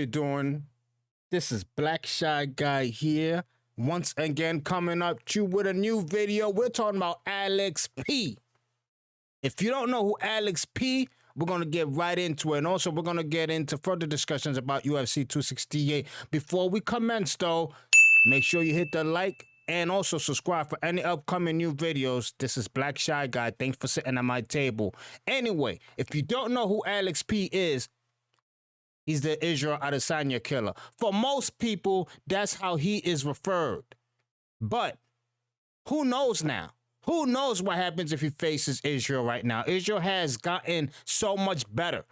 you doing? This is Black Shy Guy here. Once again, coming up to you with a new video. We're talking about Alex P. If you don't know who Alex P, we're going to get right into it. And also, we're going to get into further discussions about UFC 268. Before we commence, though, make sure you hit the like and also subscribe for any upcoming new videos. This is Black Shy Guy. Thanks for sitting at my table. Anyway, if you don't know who Alex P is, he's the Israel Adesanya killer. For most people, that's how he is referred. But who knows now? Who knows what happens if he faces Israel right now? Israel has gotten so much better.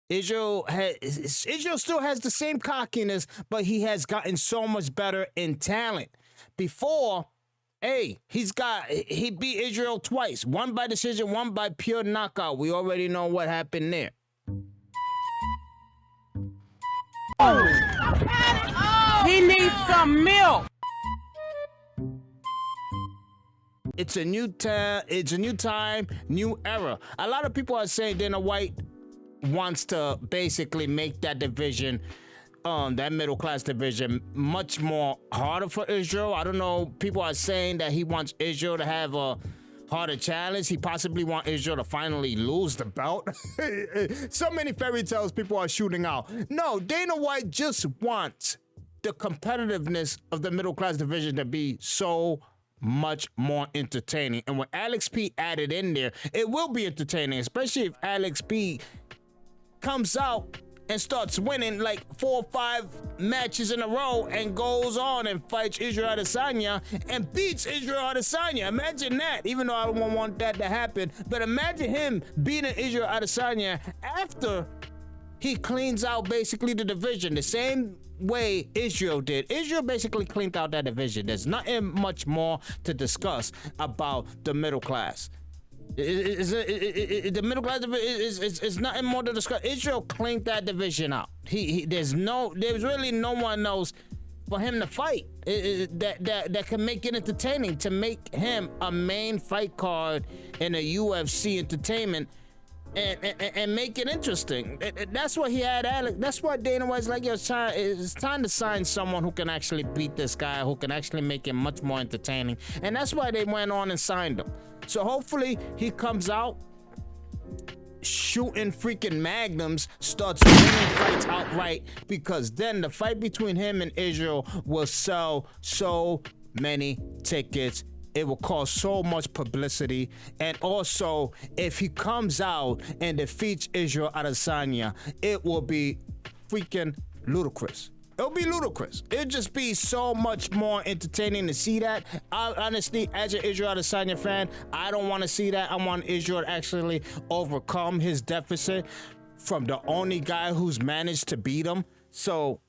Israel still has the same cockiness, but he has gotten so much better in talent. Before, he beat Israel twice. One by decision, one by pure knockout. We already know what happened there. He needs some milk. It's a new time, new era. A lot of people are saying Dana White wants to basically make that division, that middle class division, much more harder for Israel. I don't know. People are saying that he wants Israel to have a harder challenge. He possibly wants Israel to finally lose the belt. So many fairy tales people are shooting out. No, Dana White just wants the competitiveness of the middle class division to be so much more entertaining. And when Alex P added in there, it will be entertaining, especially if Alex P comes out and starts winning like 4 or 5 matches in a row and goes on and fights Israel Adesanya and beats Israel Adesanya. Imagine that, even though I don't want that to happen, but imagine him beating Israel Adesanya after he cleans out basically the division the same way Israel did. Israel basically cleaned out that division. There's nothing much more to discuss about the middle class. The middle class is nothing more to discuss. Israel cleaned that division out. There's really no one else for him to fight that can make it entertaining, to make him a main fight card in a UFC entertainment and make it interesting. That's what he had, Alex. That's what Dana White's like, it's time to sign someone who can actually beat this guy, who can actually make it much more entertaining. And that's why they went on and signed him. So hopefully he comes out shooting freaking magnums, starts winning fights outright, because then the fight between him and Israel will sell so many tickets. It will cause so much publicity. And also, if he comes out and defeats Israel Adesanya, it will be freaking ludicrous. It'll be ludicrous. It'll just be so much more entertaining to see that. Honestly, as an Israel Adesanya fan, I don't want to see that. I want Israel to actually overcome his deficit from the only guy who's managed to beat him. So,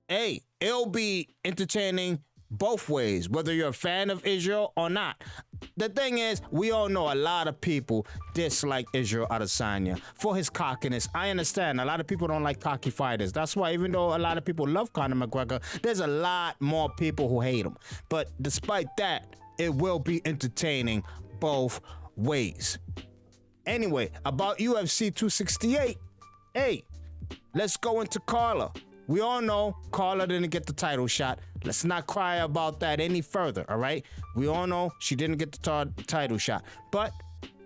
it'll be entertaining both ways, whether you're a fan of Israel or not. The thing is, we all know a lot of people dislike Israel Adesanya for his cockiness. I understand a lot of people don't like cocky fighters. That's why, even though a lot of people love Conor McGregor, there's a lot more people who hate him. But despite that, it will be entertaining both ways. Anyway, about UFC 268, let's go into Carla. We all know Carla didn't get the title shot. Let's not cry about that any further, all right? We all know she didn't get the title shot. But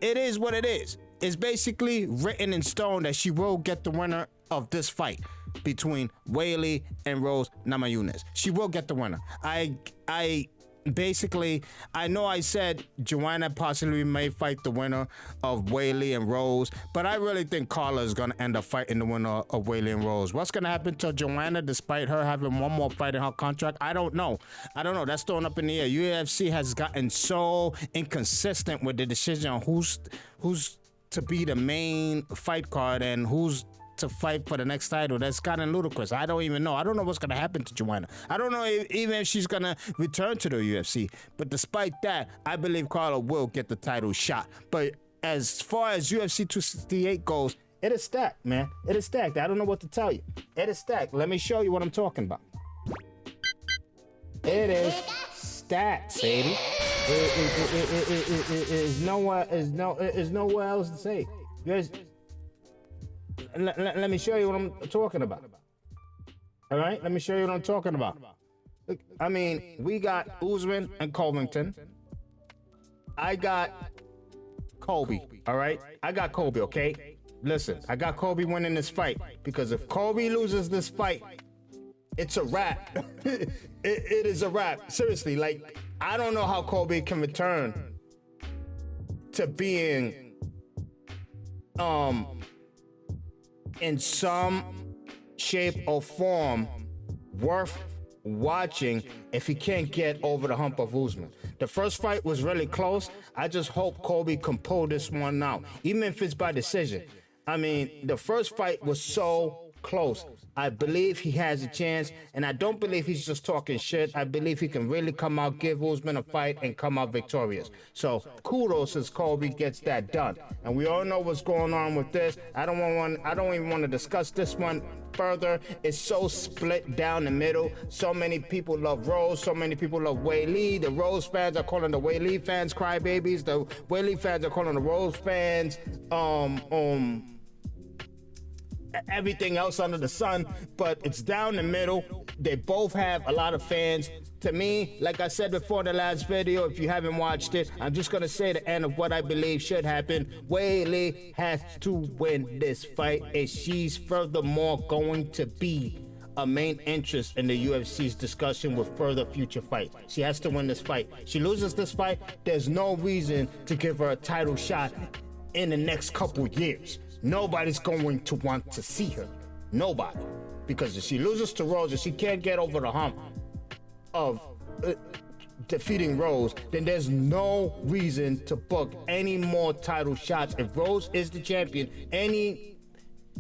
it is what it is. It's basically written in stone that she will get the winner of this fight between Weili and Rose Namajunas. She will get the winner. I know I said Joanna possibly may fight the winner of Weili and Rose, but I really think Carla is going to end up fighting the winner of Weili and Rose. What's going to happen to Joanna despite her having one more fight in her contract? I don't know. That's thrown up in the air. UFC has gotten so inconsistent with the decision on who's to be the main fight card and who's to fight for the next title. That's gotten ludicrous. I don't even know. I don't know what's going to happen to Joanna. I don't know even if she's going to return to the UFC. But despite that, I believe Carla will get the title shot. But as far as UFC 268 goes, it is stacked, man. It is stacked. I don't know what to tell you. It is stacked. Let me show you what I'm talking about. It is stacked, baby. There's nowhere else to say. Let me show you what I'm talking about. All right, let me show you what I'm talking about. Look, I mean, we got Usman and Covington. I got Colby, all right? I got Colby, okay? Listen, I got Colby winning this fight because if Colby loses this fight, it's a wrap. it is a wrap. Seriously, like, I don't know how Colby can return to being in some shape or form worth watching if he can't get over the hump of Usman. The first fight was really close. I just hope Colby can pull this one out, even if it's by decision. I mean, the first fight was so close. I believe he has a chance, and I don't believe he's just talking shit. I believe he can really come out, give Usman a fight, and come out victorious. So kudos as Colby gets that done. And we all know what's going on with this. I don't even want to discuss this one further. It's so split down the middle. So many people love Rose. So many people love Weili. The Rose fans are calling the Weili fans crybabies. The Weili fans are calling the Rose fans everything else under the sun, but it's down the middle. They both have a lot of fans. To me, like I said before in the last video, if you haven't watched it, I'm just gonna say the end of what I believe should happen. Weili has to win this fight, and she's furthermore going to be a main interest in the UFC's discussion with further future fights. She has to win this fight. She loses this fight, there's no reason to give her a title shot in the next couple years. Nobody's going to want to see her. Nobody. Because if she loses to Rose, if she can't get over the hump of defeating Rose, then there's no reason to book any more title shots. If Rose is the champion, any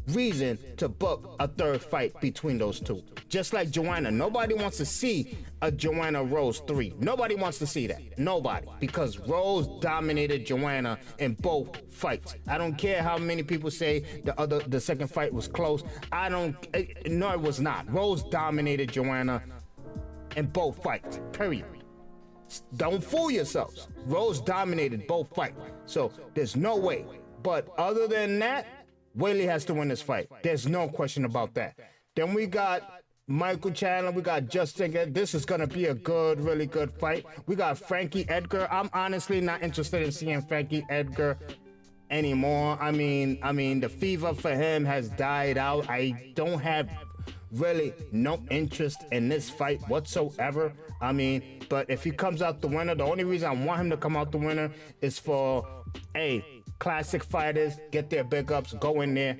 reason to book a third fight between those two. Just like Joanna. Nobody wants to see a Joanna Rose 3. Nobody wants to see that. Nobody. Because Rose dominated Joanna in both fights. I don't care how many people say the second fight was close. No, it was not. Rose dominated Joanna in both fights. Period. Don't fool yourselves. Rose dominated both fights. So there's no way. But other than that, Weili has to win this fight. There's no question about that. Then we got Michael Chandler. We got Justin. This is going to be a good, really good fight. We got Frankie Edgar. I'm honestly not interested in seeing Frankie Edgar anymore. I mean, the fever for him has died out. I don't have really no interest in this fight whatsoever. I mean, but if he comes out the winner, the only reason I want him to come out the winner is for, classic fighters, get their big ups, go in there,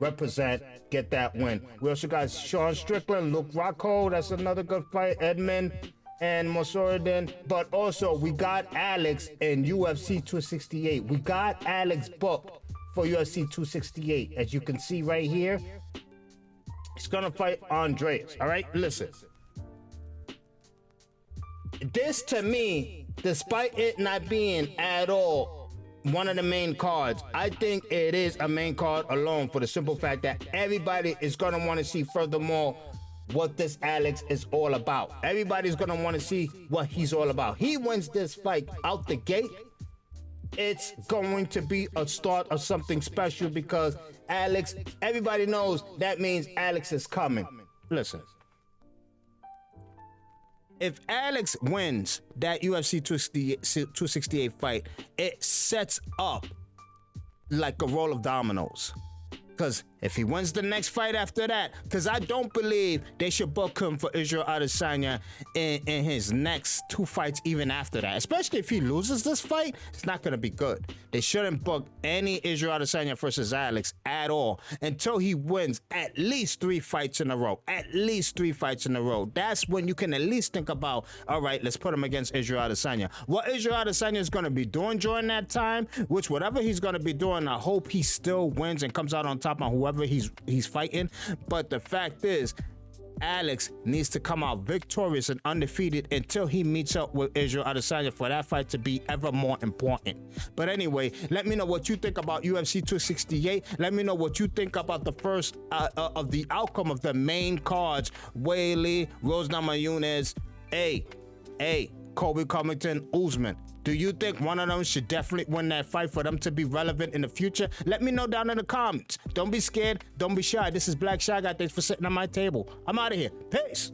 represent, get that win. We also got Sean Strickland, Luke Rockhold, that's another good fight, Edmund and Mosoridin. But also, we got Alex in UFC 268. We got Alex booked for UFC 268. As you can see right here, he's gonna fight Andreas, all right? Listen. This, to me, despite it not being at all one of the main cards, I think it is a main card alone for the simple fact that everybody is going to want to see furthermore what this Alex is all about. Everybody's going to want to see what he's all about. He wins this fight out the gate, it's going to be a start of something special because Alex, everybody knows that means Alex is coming. Listen. If Alex wins that UFC 268 fight, it sets up like a roll of dominoes. Because if he wins the next fight after that, because I don't believe they should book him for Israel Adesanya in his next two fights even after that. Especially if he loses this fight, it's not going to be good. They shouldn't book any Israel Adesanya versus Alex at all until he wins at least 3 fights in a row. At least 3 fights in a row. That's when you can at least think about, all right, let's put him against Israel Adesanya. What Israel Adesanya is going to be doing during that time, which whatever he's going to be doing, I hope he still wins and comes out on top on whoever he's fighting. But the fact is, Alex needs to come out victorious and undefeated until he meets up with Israel Adesanya for that fight to be ever more important. But anyway, let me know what you think about UFC 268. Let me know what you think about the first of the outcome of the main cards. Weili, Rose Namajunas. Hey, Colby Covington, Usman. Do you think one of them should definitely win that fight for them to be relevant in the future? Let me know down in the comments. Don't be scared. Don't be shy. This is Black Shy Guy. Thanks for sitting on my table. I'm out of here. Peace.